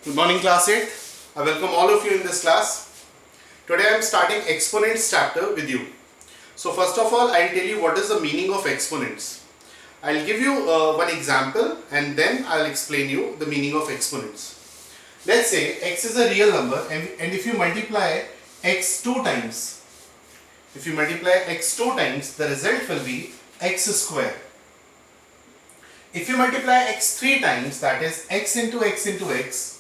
Good morning class 8. I welcome all of you in this class. Today I am starting exponents chapter with you. So first of all I will tell you what is the meaning of exponents. I will give you one example and then I will explain you the meaning of exponents. Let's say x is a real number and if you multiply x 2 times, the result will be x square. If you multiply x 3 times, that is x into x into x,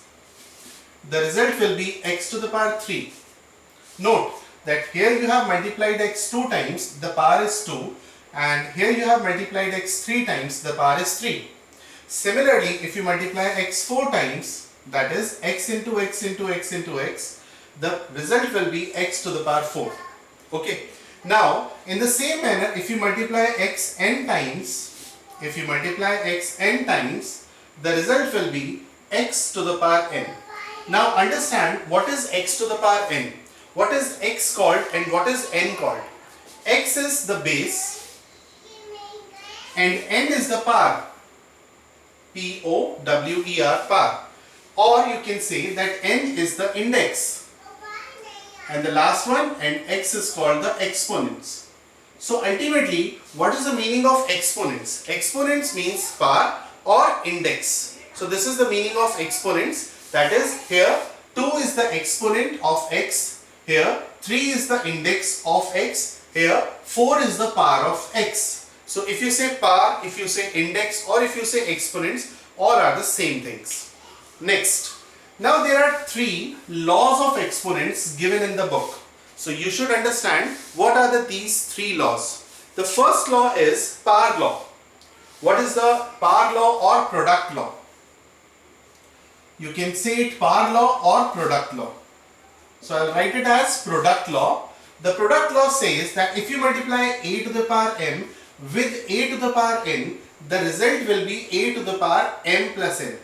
the result will be x to the power 3. Note that here you have multiplied x 2 times, the power is 2, and here you have multiplied x 3 times, the power is 3. Similarly, if you multiply x 4 times, that is x into x into x into x, the result will be x to the power 4. Okay. Now, in the same manner, if you multiply x n times, the result will be x to the power n. Now understand what is x to the power n. What is x called and what is n called? X is the base and n is the power. P-O-W-E-R, power. Or you can say that n is the index. And the last one, and x is called the exponents. So ultimately, what is the meaning of exponents? Exponents means power or index. So this is the meaning of exponents. That is, here 2 is the exponent of x, here 3 is the index of x, here 4 is the power of x. So if you say power, if you say index, or if you say exponents, all are the same things. Next, now there are 3 laws of exponents given in the book. So you should understand what are these 3 laws. The first law is power law. What is the power law or product law? You can say it power law or product law. So I will write it as product law. The product law says that if you multiply a to the power m with a to the power n, the result will be a to the power m plus n.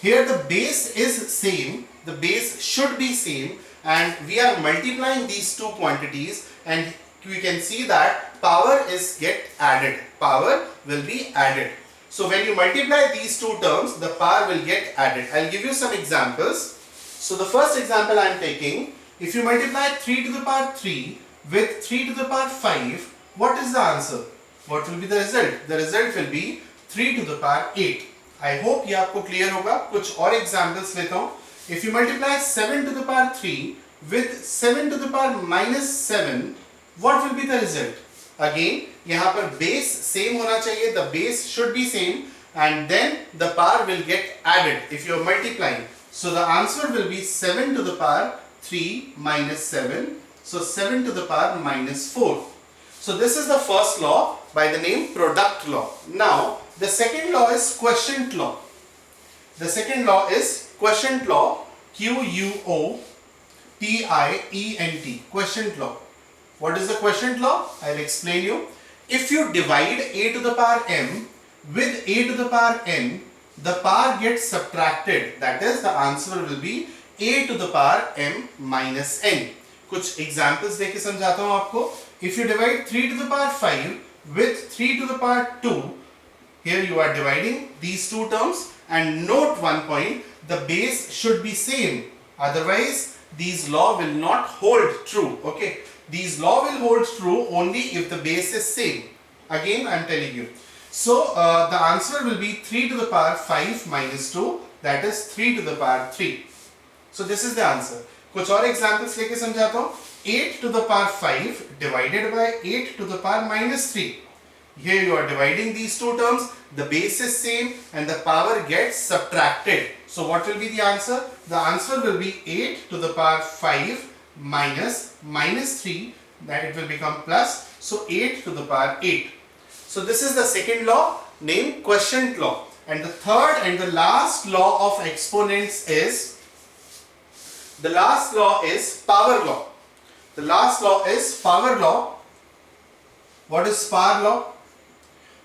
Here the base is same, the base should be same, and we are multiplying these two quantities and we can see that power is get added. Power will be added. So when you multiply these two terms, the power will get added. I will give you some examples. So the first example I am taking, if you multiply 3 to the power 3 with 3 to the power 5, what is the answer? What will be the result? The result will be 3 to the power 8. I hope ये आपको clear होगा. कुछ और examples लेता हूँ. If you multiply 7 to the power 3 with 7 to the power minus 7, what will be the result? Again, यहाँ पर base same होना चाहिए, the base should be same, and then the power will get added if you are multiplying. So the answer will be 7 to the power 3 minus 7. So 7 to the power minus 4. So this is the first law by the name product law. Now the second law is quotient law. The second law is quotient law, Q-U-O-T-I-E-N-T, quotient law. What is the quotient law? I will explain you. If you divide a to the power m with a to the power n, the power gets subtracted. That is, the answer will be a to the power m minus n. कुछ examples देके समझाता हूँ आपको. If you divide 3 to the power 5 with 3 to the power 2, here you are dividing these two terms, and note one point, the base should be same. Otherwise, these law will not hold true. Okay. These law will hold true only if the base is same. Again, I am telling you. So, the answer will be 3 to the power 5 minus 2, that is 3 to the power 3. So, this is the answer. कुछ और examples लेके समझाता हूँ. 8 to the power 5 divided by 8 to the power minus 3. Here you are dividing these two terms, the base is same and the power gets subtracted. So, what will be the answer? The answer will be 8 to the power 5 minus 3, that it will become plus, so 8 to the power 8. So this is the second law named quotient law, and the third and the last law of exponents is, the last law is power law. The last law is power law. What is power law?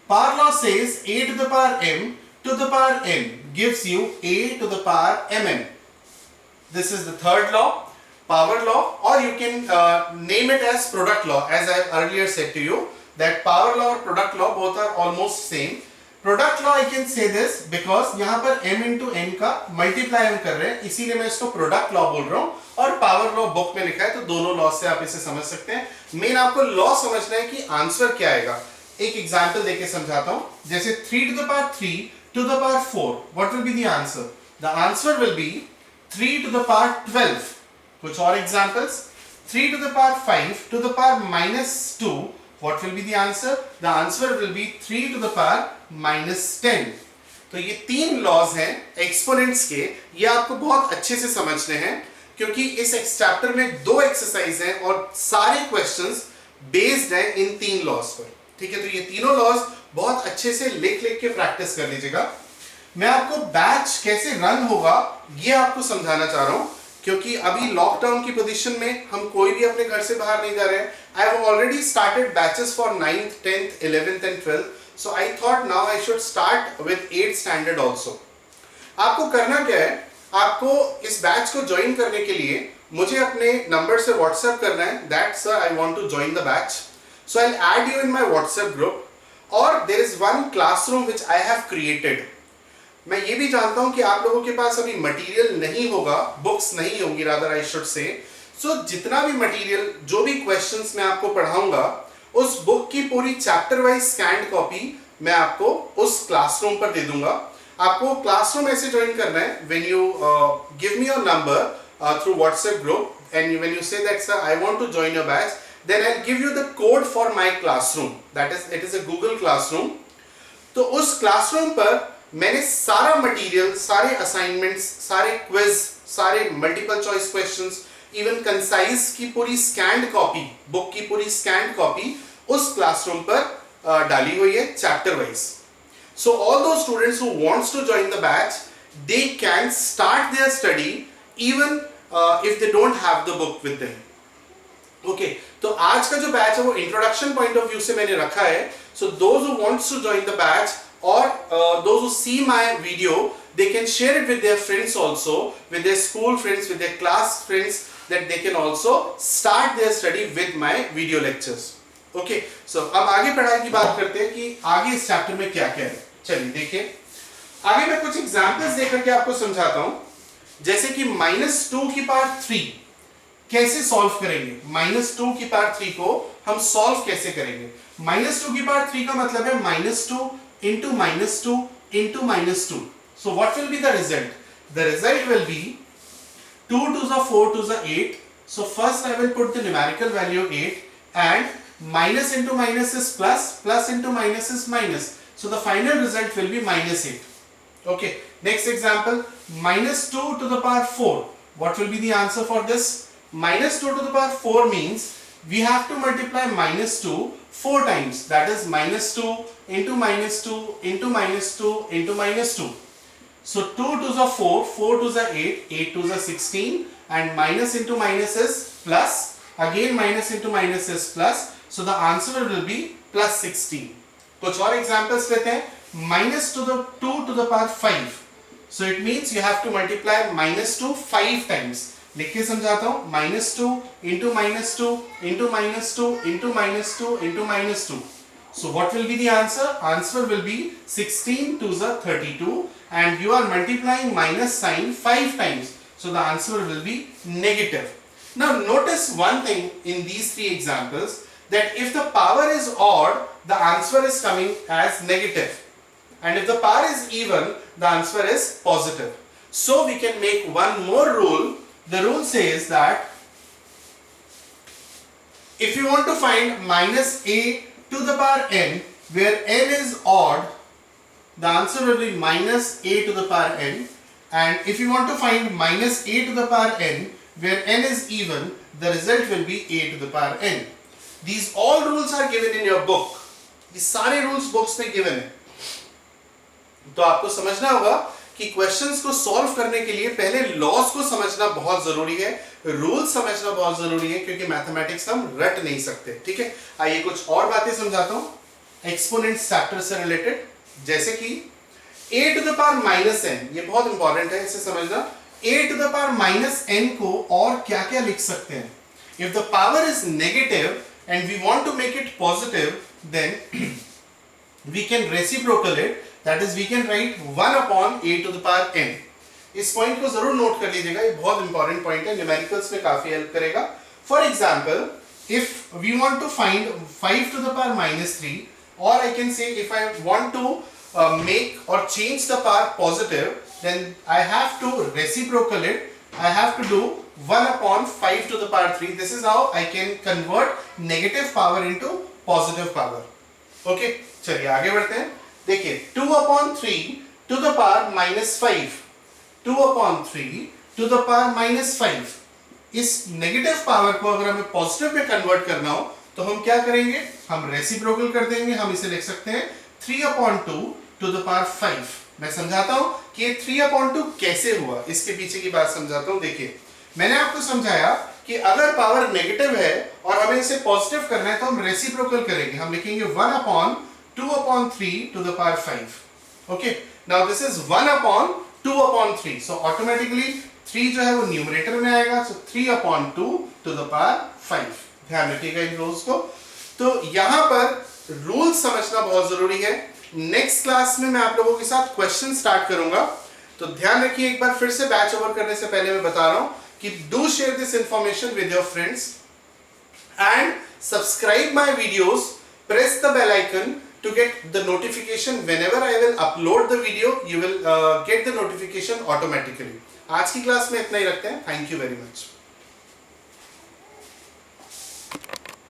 Power law says a to the power m to the power n gives you a to the power mn. This is the third law, power law, or you can name it as product law, as I earlier said to you that power law or product law both are almost same. Product law I can say this because यहां पर m into n का multiply हम कर रहे हैं, इसीलिए मैं इसको प्रोडक्ट लॉ बोल रहा हूं, और पावर लॉ बुक में लिखा है, तो दोनों लॉ से आप इसे समझ सकते हैं। मेन आपको लॉ समझना है कि आंसर क्या आएगा। एक एग्जांपल देके समझाता हूं, जैसे 3 to the power 3 to the power 4, what will be the answer? The answer will be 3 to the power 12. कुछ और examples, 3 to the power 5 to the power minus 2, what will be the answer? The answer will be 3 to the power minus 10. तो ये तीन laws हैं exponents के, ये आपको बहुत अच्छे से समझने हैं क्योंकि इस चैप्टर में 2 एक्सरसाइज हैं और सारे क्वेश्चंस बेस्ड हैं इन तीन लॉज पर। ठीक है, तो ये तीनों लॉज बहुत अच्छे से लिख लिख के प्रैक्टिस कर लीजिएगा। मैं आपको बैच कैसे रन होगा ये आपको समझाना चाह रहा हूं क्योंकि अभी लॉकडाउन की पोजीशन में हम कोई भी अपने घर से बाहर नहीं जा रहे हैं। I have already started batches for 9th 10th 11th and 12th, so I thought now I should start with 8th standard also. आपको करना क्या है, आपको इस बैच को ज्वाइन करने के लिए मुझे अपने नंबर से व्हाट्सएप करना है that sir I want to join the batch, so I'll add you in my WhatsApp group, or there is one classroom which I have created. मैं ये भी जानता हूं कि आप लोगों के पास अभी मटेरियल नहीं होगा, बुक्स नहीं होंगी rather I should say, so जितना भी मटेरियल, जो भी क्वेश्चंस मैं आपको पढ़ाऊंगा, उस बुक की पूरी चैप्टर वाइज स्कैन्ड कॉपी मैं आपको उस क्लासरूम पर दे दूंगा। आपको क्लासरूम ऐसे ज्वाइन करना है, when you give me your number through WhatsApp group and when you say that sir I want to join your batch, then I'll give you the code for my classroom, that is it is a Google Classroom। तो उस classroom पर मैंने सारा material, सारे assignments, सारे quiz, सारे multiple choice questions, even concise की पूरी स्कैन्ड कॉपी, बुक की पूरी स्कैन्ड कॉपी उस क्लासरूम पर डाली हुई है chapter wise. So all those students who wants to join the batch, they can start their study even if they don't have the book with them. Okay, तो आज का जो बैच है वो इंट्रोडक्शन पॉइंट ऑफ व्यू से मैंने रखा है। So those who wants to join the batch और those who see my video, they can share it with their friends also, with their school friends, with their class friends, that they can also start their study with my video lectures. Okay, so अब आगे पढ़ाई की बात करते हैं कि आगे इस चैप्टर में क्या क्या है। चलिए देखिए, आगे मैं कुछ एग्जांपल्स देकर के आपको समझाता हूं, जैसे कि -2 की पावर 3 कैसे सॉल्व करेंगे। -2 की पावर 3 को हम सॉल्व कैसे करेंगे। -2 की पावर 3 का मतलब है -2 into -2 into -2। So what will be the result? The result will be 2 to the 4 to the 8. So first I will put the numerical value 8 and minus into minus is plus, plus into minus is minus. So the final result will be -8. Okay, next example, -2 to the power 4. What will be the answer for this? -2 to the power 4 means we have to multiply -2 4 times, that is -2 into -2 into -2 into -2. So 2 to the 4, 4 to the 8, 8 to the 16, and minus into minus is plus, again minus into minus is plus, so the answer will be plus 16. कुछ और examples लेते हैं, -2 to the power 5. So it means you have to multiply -2 5 times. लिख के समझाता हूं, -2 into -2 into -2 into -2 into -2. So what will be the answer? Answer will be 16 to the 32, and you are multiplying minus sign 5 times. So the answer will be negative. Now notice one thing in these 3 examples, that if the power is odd, the answer is coming as negative, and if the power is even, the answer is positive. So we can make one more rule. The rule says that if you want to find minus a to the power n, where n is odd, the answer will be minus a to the power n, and if you want to find minus a to the power n, where n is even, the result will be a to the power n. These all rules are given in your book. ये सारे rules books में given है। तो आपको समझना होगा कि questions को सॉल्व करने के लिए पहले लॉस को समझना बहुत जरूरी है, रूल्स समझना बहुत जरूरी है, क्योंकि मैथमेटिक्स हम रट नहीं सकते। ठीक है, आइए कुछ और बातें समझाता हूं एक्सपोनेंट्स चैप्टर से रिलेटेड, जैसे कि a to the power minus n, ये बहुत इंपॉर्टेंट है, इसे समझना। a to the power minus n को और क्या क्या लिख सकते हैं। If the power is negative and we want to make it positive, then we can reciprocal it, that is we can write 1 upon a to the power n। इस point को जरूर नोट कर लीजिएगा, ये बहुत इंपॉर्टेंट पॉइंट है, numericals में काफी हेल्प करेगा। For example if we want to find 5 to the power minus 3, or I can say if I want to make or change the power positive, then I have to reciprocal it. I have to do 1 upon 5 to the power 3. This is how I can convert negative power into positive power. Okay, चलिए आगे बढ़ते हैं। देखिए 2 upon 3 to the power minus 5, 2 upon 3 to the power minus 5, इस negative power को अगर हमें positive में कन्वर्ट करना हो तो हम क्या करेंगे, हम रेसिप्रोकल कर देंगे। हम इसे लिख सकते हैं 3 upon 2 to the power 5। मैं समझाता हूं कि ये 3 upon 2 कैसे हुआ, इसके पीछे की बात समझाता हूं। देखिए मैंने आपको समझाया कि अगर पावर नेगेटिव है और हमें इसे पॉजिटिव करना है तो हम रेसिप्रोकल करेंगे, हम लिखेंगे 1 upon 2 upon 3 to the power 5। Okay, now this is 1 upon 2 upon 3, so automatically 3 जो है वो न्यूमरेटर में आएगा, सो 3 upon 2 to the power 5। ध्यान रखिएगा इन रूल्स को। तो यहां पर रूल्स समझना बहुत जरूरी है। नेक्स्ट क्लास में मैं आप लोगों के साथ क्वेश्चन स्टार्ट करूंगा, तो ध्यान रखिए। एक बार फिर से बैच ओवर करने से पहले मैं बता रहा हूं कि do share this information with your friends and subscribe my videos, press the bell icon to get the notification whenever I will upload the video. You will get the notification automatically. आज की class में इतना ही रखते हैं। Thank you very much.